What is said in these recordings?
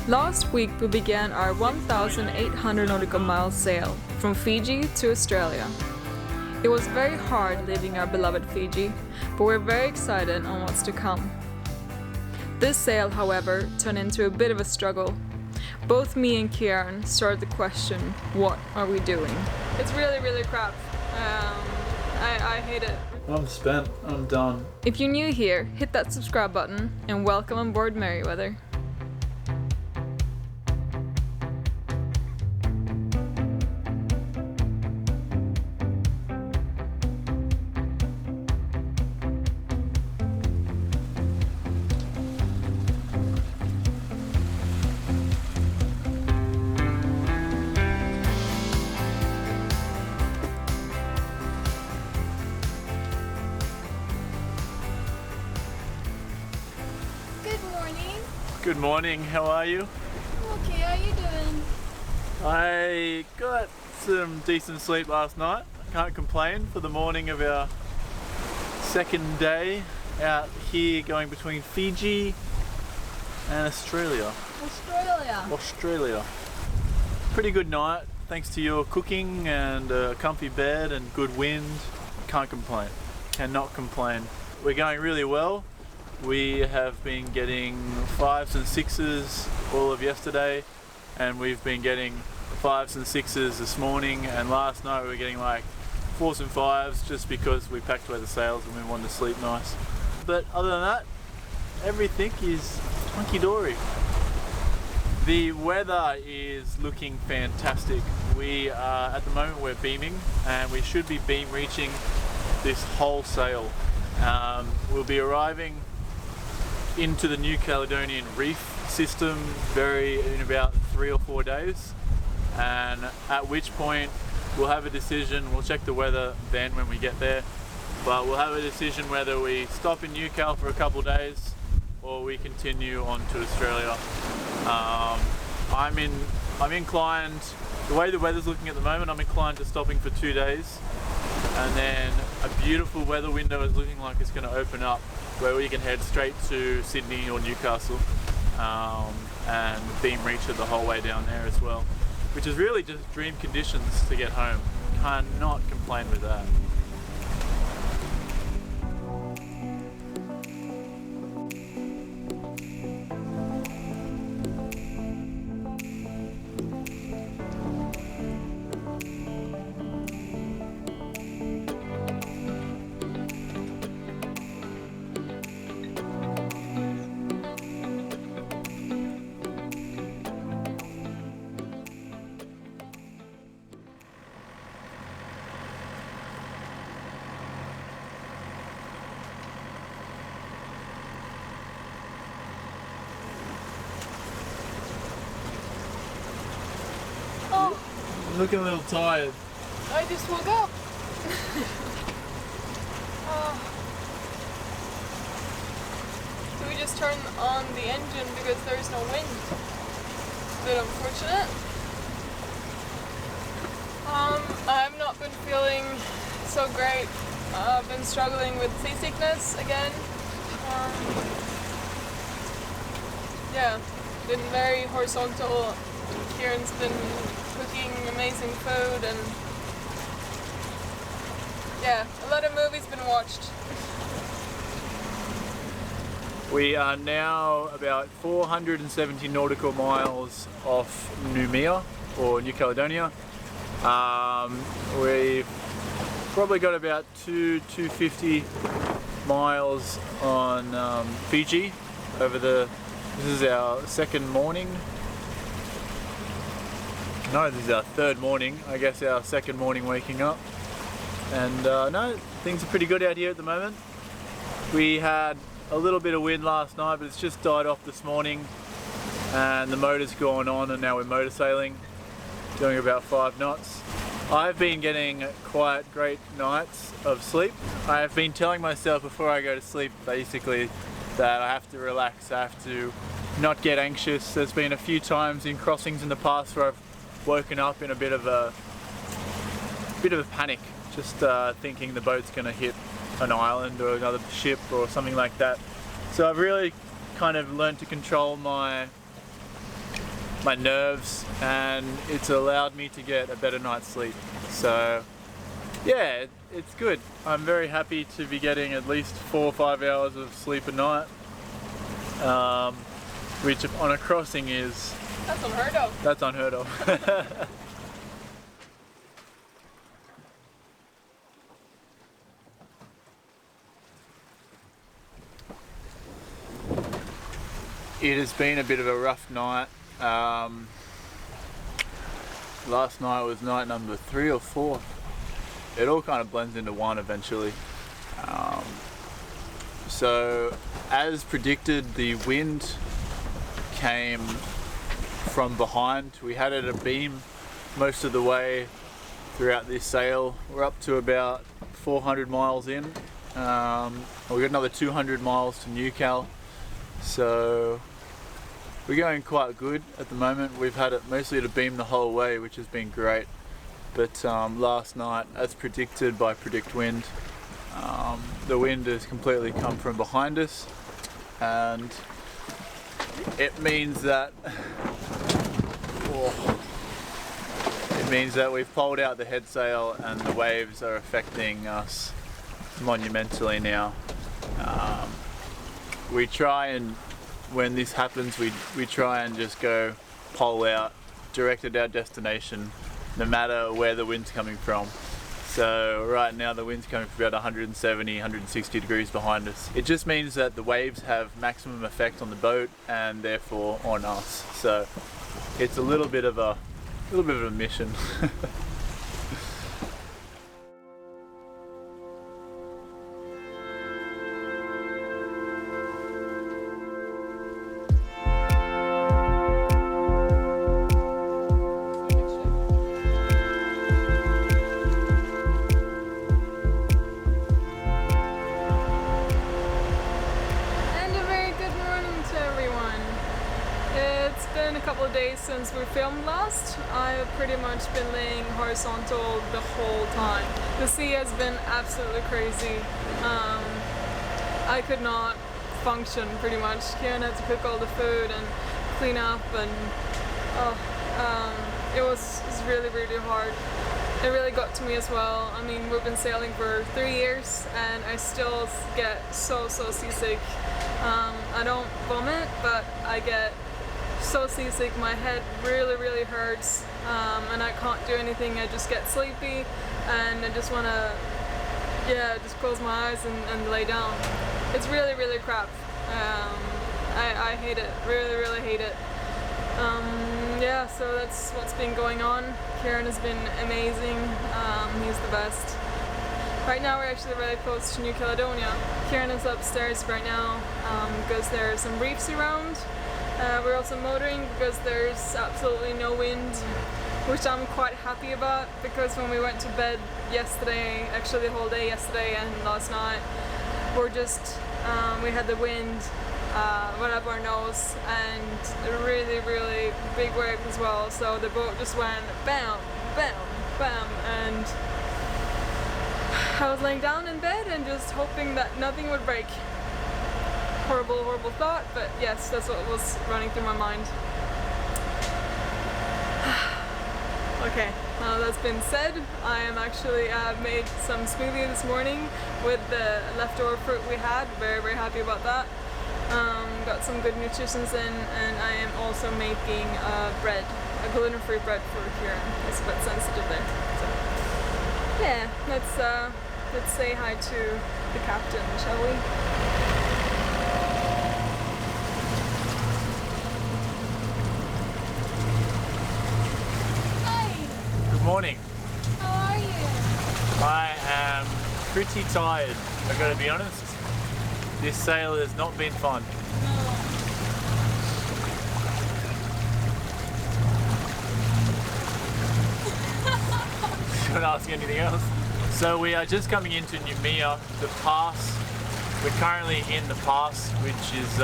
Last week we began our 1,800 nautical miles sail from Fiji to Australia. It was very hard leaving our beloved Fiji, but we're very excited on what's to come. This sail, however, turned into a bit of a struggle. Both me and Kieran started to question, what are we doing? It's really crap. I hate it. I'm spent. I'm done. If you're new here, hit that subscribe button and welcome on board Merewether. Good morning, how are you? Okay, how you doing? I got some decent sleep last night. I can't complain for the morning of our second day out here going between Fiji and Australia. Australia. Pretty good night, thanks to your cooking and a comfy bed and good wind. Can't complain, cannot complain. We're going really well. We have been getting 5s and 6s all of yesterday, and we've been getting 5s and 6s this morning, and last night we were getting like 4s and 5s just because we packed away the sails and we wanted to sleep nice. But other than that, everything is hunky-dory. The weather is looking fantastic. At the moment we're beaming, and we should be beam reaching this whole sail. We'll be arriving into the New Caledonian reef system in about 3 or 4 days, and at which point we'll have a decision. We'll check the weather then when we get there, but we'll have a decision whether we stop in New Cal for a couple of days or we continue on to Australia. I'm inclined, the way the weather's looking at the moment, I'm inclined to stopping for 2 days, and then a beautiful weather window is looking like it's going to open up where we can head straight to Sydney or Newcastle and beam reach it the whole way down there as well, which is really just dream conditions to get home. Cannot complain with that. Looking a little tired. I just woke up. So we just turned on the engine because there's no wind. A bit unfortunate. I've not been feeling so great. I've been struggling with seasickness again. Been very horizontal. Kieran's been cooking amazing food, and a lot of movies been watched. We are now about 470 nautical miles off Noumea, or New Caledonia. We've probably got about 250 miles on Fiji this is our second morning. No, this is our third morning, I guess our second morning waking up. And no, things are pretty good out here at the moment. We had a little bit of wind last night, but it's just died off this morning, and the motor's gone on, and now we're motor sailing, doing about 5 knots. I've been getting quite great nights of sleep. I have been telling myself before I go to sleep basically that I have to relax, I have to not get anxious. There's been a few times in crossings in the past where I've woken up in a bit of a panic, just thinking the boat's going to hit an island or another ship or something like that. So I've really kind of learned to control my my nerves, and it's allowed me to get a better night's sleep. So yeah, it's good. I'm very happy to be getting at least 4 or 5 hours of sleep a night, which on a crossing is... That's unheard of. That's unheard of. It has been a bit of a rough night. Last night was night number 3 or 4. It all kind of blends into one eventually. So as predicted, the wind came from behind. We had it abeam most of the way throughout this sail. We're up to about 400 miles in. We've got another 200 miles to Newcastle. So we're going quite good at the moment. We've had it mostly to beam the whole way, which has been great. But last night, as predicted by Predict Wind, the wind has completely come from behind us, and it means that we've pulled out the head sail, and the waves are affecting us monumentally now. We try and, when this happens, we try and just go pole out, direct at our destination, no matter where the wind's coming from. So right now the wind's coming from about 170, 160 degrees behind us. It just means that the waves have maximum effect on the boat and therefore on us. So it's a little bit of a mission. Since we filmed last, I've pretty much been laying horizontal the whole time. The sea has been absolutely crazy. I could not function pretty much. Kieran had to cook all the food and clean up, and it was really, really hard. It really got to me as well. I mean, we've been sailing for 3 years and I still get so seasick. I don't vomit, but I get so seasick. My head really hurts, and I can't do anything. I just get sleepy and I just want to just close my eyes and lay down. It's really crap. I hate it, really hate it. Yeah, so that's what's been going on. Kieran has been amazing. He's the best. Right now we're actually really close to New Caledonia. Kieran is upstairs right now because there are some reefs around. We're also motoring because there's absolutely no wind, which I'm quite happy about, because when we went to bed yesterday, actually the whole day yesterday and last night, we had the wind right up our nose and a really big wave as well, so the boat just went bam, and I was laying down in bed and just hoping that nothing would break. Horrible thought, but yes, that's what was running through my mind. Okay, now that's been said, I am actually made some smoothie this morning with the leftover fruit we had. Very happy about that. Got some good nutritions in, and I am also making bread, a gluten-free bread for Kieran. It's a bit sensitive there. So yeah, let's say hi to the captain, shall we? Good morning. How are you? I am pretty tired, I've got to be honest. This sail has not been fun. Should I ask anything else? So we are just coming into Noumea, the pass. We're currently in the pass, which is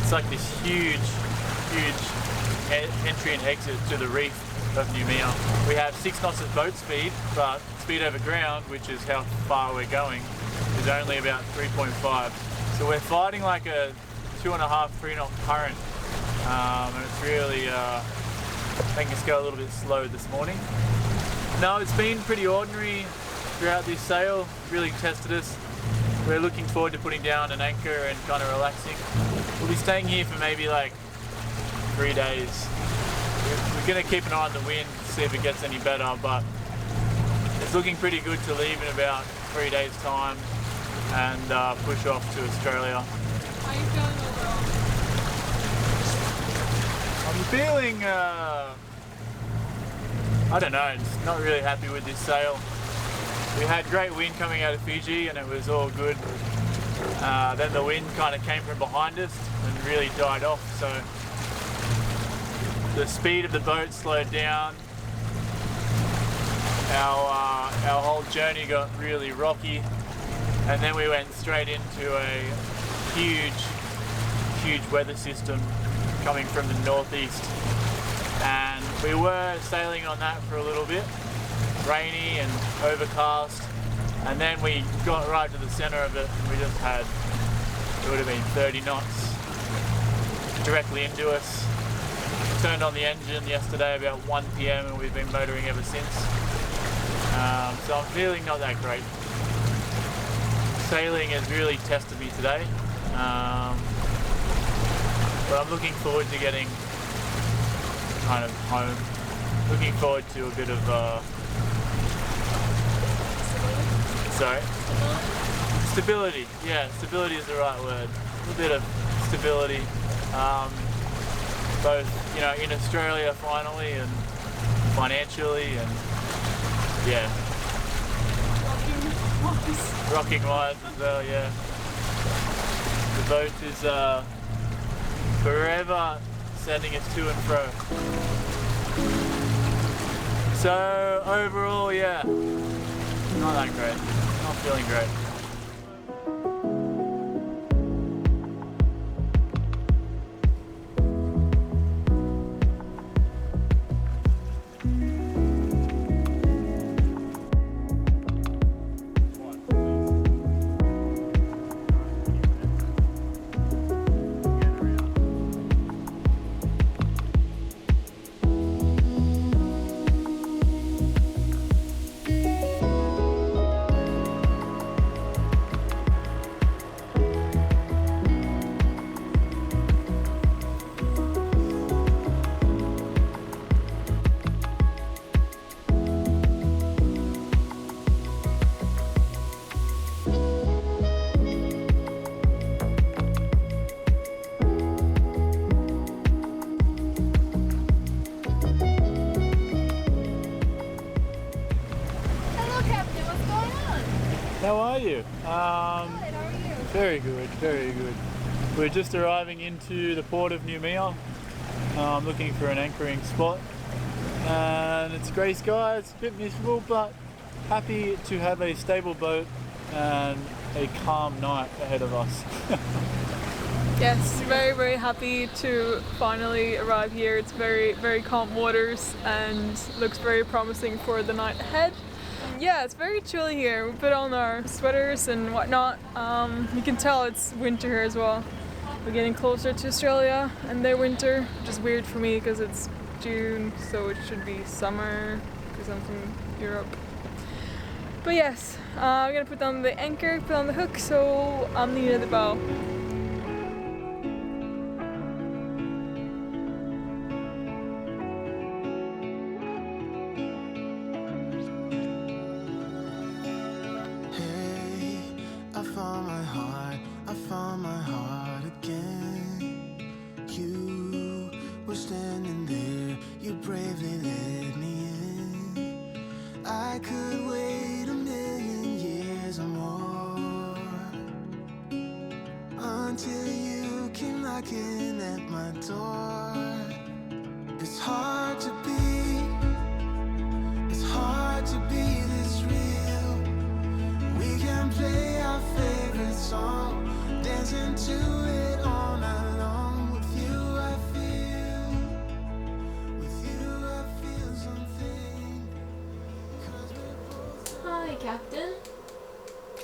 it's like this huge entry and exit to the reef of Noumea. We have 6 knots of boat speed, but speed over ground, which is how far we're going, is only about 3.5. So we're fighting like a 2.5, 3 knot current and it's really making us go a little bit slow this morning. No, it's been pretty ordinary throughout this sail, really tested us. We're looking forward to putting down an anchor and kind of relaxing. We'll be staying here for maybe like 3 days. We're going to keep an eye on the wind, see if it gets any better, but it's looking pretty good to leave in about 3 days' time and push off to Australia. How are you feeling overall? I'm feeling, I don't know, just not really happy with this sail. We had great wind coming out of Fiji and it was all good. Then the wind kind of came from behind us and really died off, so the speed of the boat slowed down. Our whole journey got really rocky, and then we went straight into a huge weather system coming from the northeast, and we were sailing on that for a little bit, rainy and overcast, and then we got right to the center of it and we just had, it would have been 30 knots directly into us. Turned on the engine yesterday about 1 PM and we've been motoring ever since. So I'm feeling not that great. Sailing has really tested me today, but I'm looking forward to getting kind of home. Looking forward to a bit of stability. Yeah, stability is the right word. A little bit of stability, both in Australia finally and financially, and yeah. Rocking wise as well, yeah. The boat is forever sending us to and fro. So overall, yeah, not that great. Not feeling great. How are you? Good, how are you? Very good, very good. We're just arriving into the port of Noumea. Looking for an anchoring spot. And it's grey skies, a bit miserable, but happy to have a stable boat and a calm night ahead of us. Yes, very happy to finally arrive here. It's very calm waters and looks very promising for the night ahead. Yeah, it's very chilly here. We put on our sweaters and whatnot. You can tell it's winter here as well. We're getting closer to Australia and their winter, which is weird for me because it's June, so it should be summer because I'm from Europe. But yes, we're gonna put down the anchor, put on the hook, so I'm near the bow. found my heart again. You were standing there, you bravely let me in. I could wait a million years or more until you came knocking at my door. It's hard to be this real. We can play our favorite song, dancing to it all night long. With you I feel something. 'Cause we're both... Hi, Captain.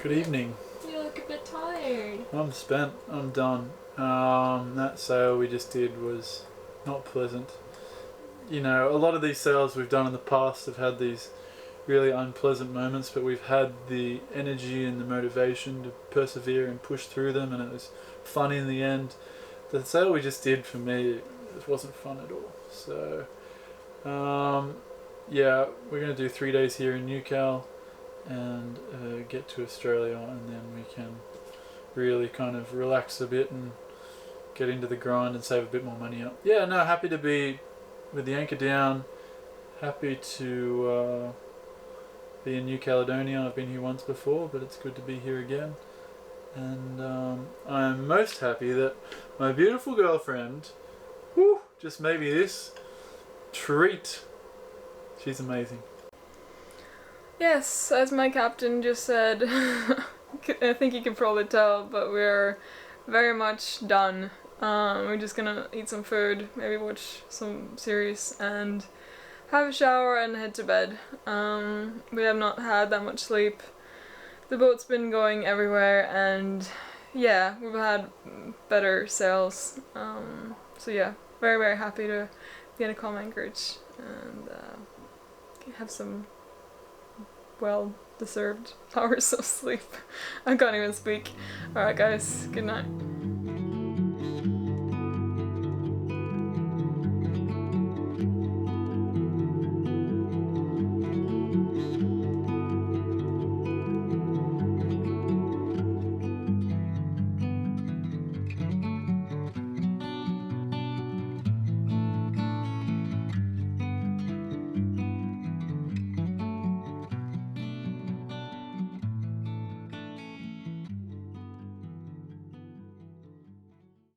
Good evening. You look a bit tired. I'm spent. I'm done. That sail we just did was not pleasant. You know, a lot of these sails we've done in the past have had these really unpleasant moments, but we've had the energy and the motivation to persevere and push through them, and it was fun in the end. The sail we just did, for me, it wasn't fun at all. So yeah, we're going to do 3 days here in Newcal and get to Australia, and then we can really kind of relax a bit and get into the grind and save a bit more money up. Yeah, no, happy to be with the anchor down, happy to be in New Caledonia. I've been here once before, but it's good to be here again. And I'm most happy that my beautiful girlfriend, just made me this treat. She's amazing. Yes, as my captain just said, I think you can probably tell, but we're very much done. We're just gonna eat some food, maybe watch some series, and have a shower and head to bed. We have not had that much sleep. The boat's been going everywhere, and yeah, we've had better sails. So yeah, very, very happy to be in a calm anchorage and have some well-deserved hours of sleep. I can't even speak. Alright guys, good night.